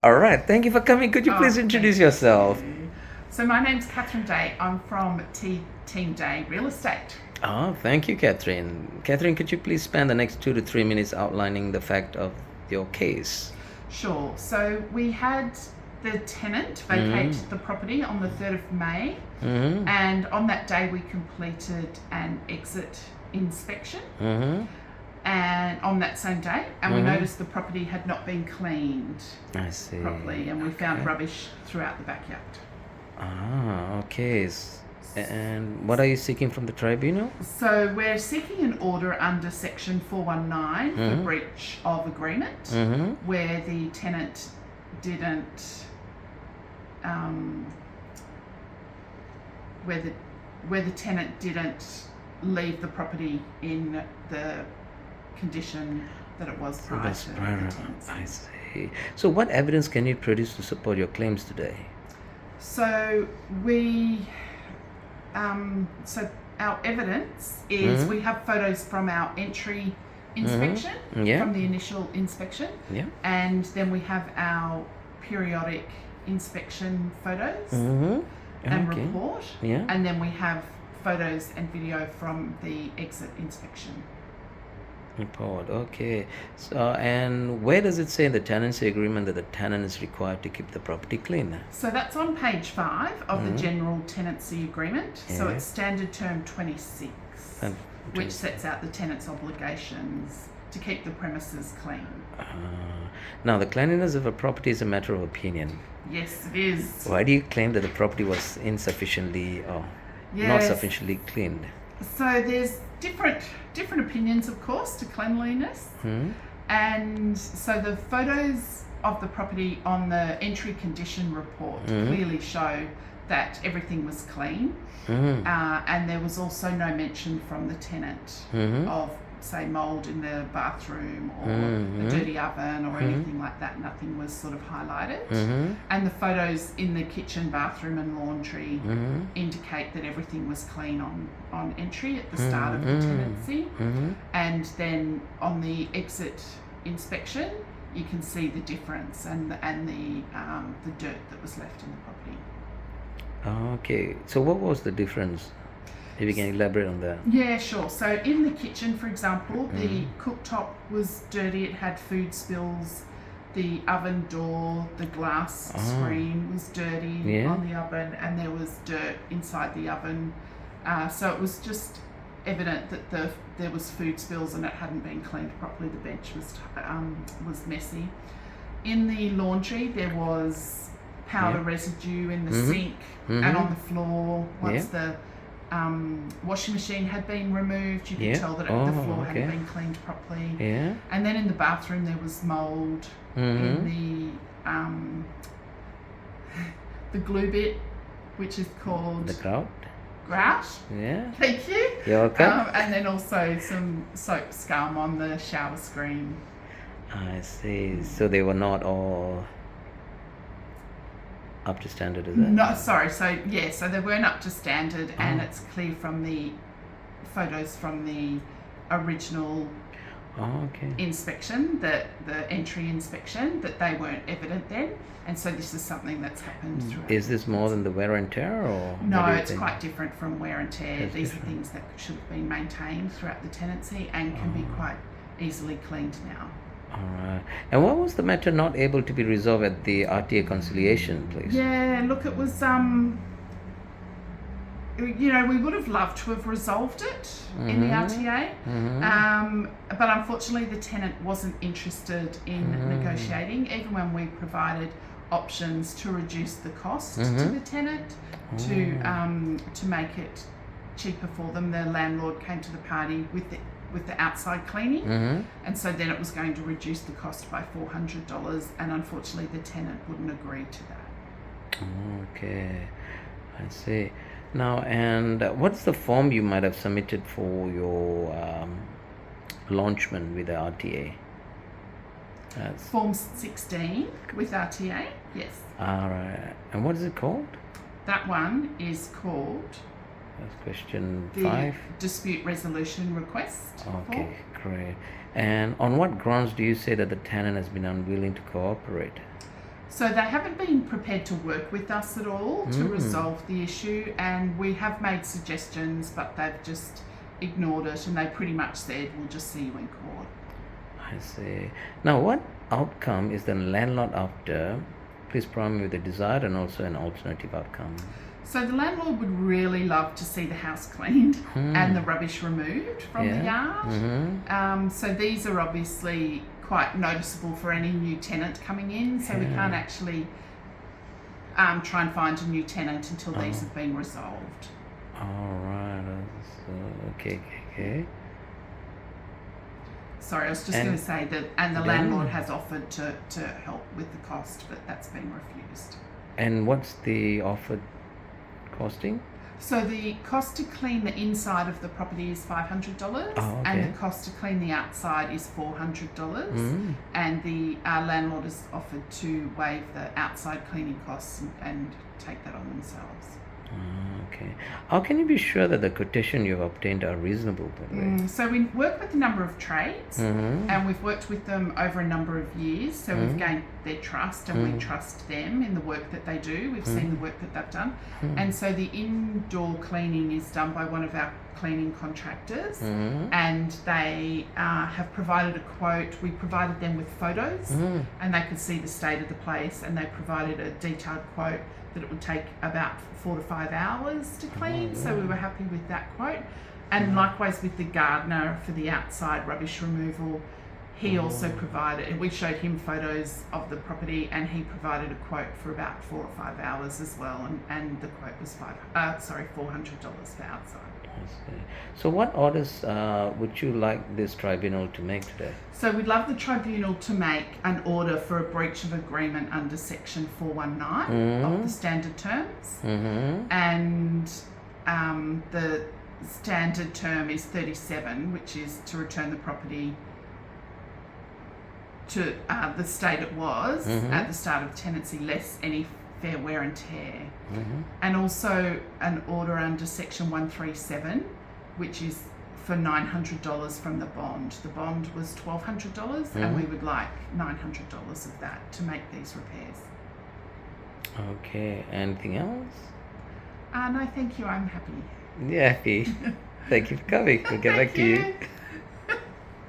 All right, thank you for coming. Could you please Thank introduce yourself? you. So my name's Catherine Day. I'm from Team Day Real Estate. Oh, thank you, Catherine. Catherine, could you please spend the next 2 to 3 minutes outlining the fact of your case? Sure. So we had the tenant vacate the property on the 3rd of May, and on that day we completed an exit inspection. And on that same day, and we noticed the property had not been cleaned I see. properly, and we found rubbish throughout the backyard. Ah, okay. And what are you seeking from the tribunal? So we're seeking an order under Section 419 for breach of agreement, where the tenant didn't, where the tenant didn't leave the property in the condition that it was prior to the tenancy. I see. So, what evidence can you produce to support your claims today? So so our evidence is we have photos from our entry inspection, from the initial inspection, and then we have our periodic inspection photos and report, and then we have photos and video from the exit inspection. Report, okay. So, and where does it say in the tenancy agreement that the tenant is required to keep the property clean? So that's on page 5 of the general tenancy agreement. So it's standard term 26, which sets out the tenant's obligations to keep the premises clean. Now, the cleanliness of a property is a matter of opinion. Yes, it is. Why do you claim that the property was insufficiently or not sufficiently cleaned? So there's different opinions, of course, to cleanliness. And so the photos of the property on the entry condition report clearly show that everything was clean. And there was also no mention from the tenant of, say, mould in the bathroom or a dirty oven or anything like that. Nothing was sort of highlighted. And the photos in the kitchen, bathroom and laundry indicate that everything was clean on entry at the start of the tenancy. And then on the exit inspection, you can see the difference and the dirt that was left in the property. Okay, so what was the difference? If you can elaborate on that. Yeah, sure. So in the kitchen, for example, the cooktop was dirty. It had food spills. The oven door, the glass screen was dirty on the oven, and there was dirt inside the oven. So it was just evident that there was food spills and it hadn't been cleaned properly. The bench was messy. In the laundry, there was powder residue in the sink and on the floor. Once the washing machine had been removed, you could tell that the floor hadn't been cleaned properly. And then in the bathroom there was mould in the glue bit, which is called the grout. Thank you. You're welcome. And then also some soap scum on the shower screen. I see. So they were not all up to standard, is it? No, sorry. So they weren't up to standard, and it's clear from the photos from the original inspection, that the entry inspection, that they weren't evident then, and so this is something that's happened throughout. Is this more than the wear and tear, or no? It's quite different from wear and tear. These are things that should have been maintained throughout the tenancy and can be quite easily cleaned now. All right. And what was the matter not able to be resolved at the RTA conciliation, please? Yeah, look, it was, we would have loved to have resolved it in the RTA, but unfortunately the tenant wasn't interested in negotiating, even when we provided options to reduce the cost to the tenant, to make it cheaper for them. The landlord came to the party with the outside cleaning, and so then it was going to reduce the cost by $400, and unfortunately the tenant wouldn't agree to that. Okay, I see. Now, and what's the form you might have submitted for your launchment with the RTA? Form 16 with RTA, yes. All right. And what is it called? That one is called That's question the 5. dispute resolution request. Okay, great. And on what grounds do you say that the tenant has been unwilling to cooperate? So they haven't been prepared to work with us at all to resolve the issue, and we have made suggestions, but they've just ignored it, and they pretty much said, we'll just see you in court. I see. Now, what outcome is the landlord after? Please provide me with the desired and also an alternative outcome. So the landlord would really love to see the house cleaned and the rubbish removed from the yard. So these are obviously quite noticeable for any new tenant coming in. So we can't actually try and find a new tenant until these have been resolved. All right. Okay. Sorry, I was just going to say that, and the landlord has offered to help with the cost, but that's been refused. And what's the offered costing? So the cost to clean the inside of the property is $500, and the cost to clean the outside is $400. And the landlord has offered to waive the outside cleaning costs and take that on themselves. Okay. How can you be sure that the quotation you've obtained are reasonable, by the way? So we work with a number of trades, and we've worked with them over a number of years. So we've gained their trust, and we trust them in the work that they do. We've seen the work that they've done. And so the indoor cleaning is done by one of our cleaning contractors, and they have provided a quote. We provided them with photos, and they could see the state of the place, and they provided a detailed quote that it would take about 4 to 5 hours to clean. So we were happy with that quote. And likewise with the gardener for the outside rubbish removal, he also provided, we showed him photos of the property, and he provided a quote for about 4 or 5 hours as well, and the quote was $400 for outside. I see. So what orders would you like this tribunal to make today? So we'd love the tribunal to make an order for a breach of agreement under section 419 of the standard terms, and the standard term is 37, which is to return the property to the state it was at the start of tenancy, less any fair wear and tear. And also an order under section 137, which is for $900 from the bond. The bond was $1,200, and we would like $900 of that to make these repairs. Okay. Anything else? No, thank you. I'm happy. Yeah, happy. Thank you for coming. We'll get back to you.